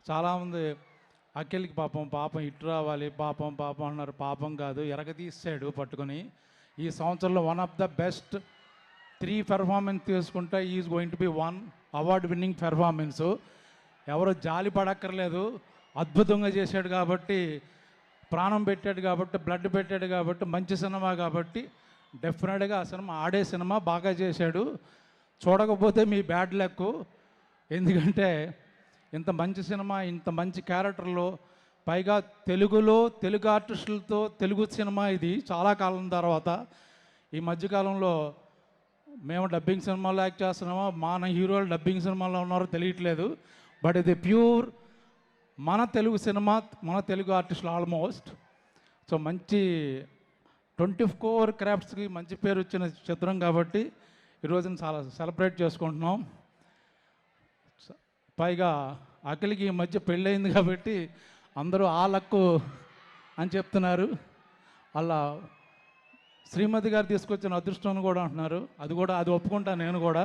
చాలామంది అఖిల్కి పాపం ఇటు రావాలి పాపం అన్నారు. పాపం కాదు, ఎరగదీసాడు పట్టుకొని. ఈ సంవత్సరంలో one of the best 3 performance తీసుకుంటే is going to be 1 award winning performance. ఎవరు జాలి పడక్కర్లేదు, అద్భుతంగా చేశాడు కాబట్టి, ప్రాణం పెట్టాడు కాబట్టి, బ్లడ్ పెట్టాడు కాబట్టి, మంచి సినిమా కాబట్టి డెఫినెట్గా ఆ సినిమా ఆడే సినిమా, బాగా చేశాడు. చూడకపోతే మీ బ్యాడ్ లక్. ఎందుకంటే ఇంత మంచి సినిమా, ఇంత మంచి క్యారెక్టర్లో, పైగా తెలుగు ఆర్టిస్టులతో తెలుగు సినిమా ఇది చాలా కాలం తర్వాత. ఈ మధ్యకాలంలో మేము డబ్బింగ్ సినిమాలో యాక్ట్ చేస్తున్నామో, మన హీరోలు డబ్బింగ్ సినిమాలో ఉన్నారో తెలియట్లేదు. బట్ ఇది ప్యూర్ మన తెలుగు సినిమా, మన తెలుగు ఆర్టిస్టులు ఆల్మోస్ట్. సో మంచి 24 క్రాఫ్ట్స్కి మంచి పేరు వచ్చిన చిత్రం కాబట్టి ఈరోజున చాలా సెలబ్రేట్ చేసుకుంటున్నాం. పైగా అఖిల్కి ఈ మధ్య పెళ్ళయింది కాబట్టి అందరూ ఆ లక్కు అని చెప్తున్నారు. అలా శ్రీమతి గారు తీసుకొచ్చిన అదృష్టం కూడా అంటున్నారు. అది ఒప్పుకుంటాను నేను కూడా.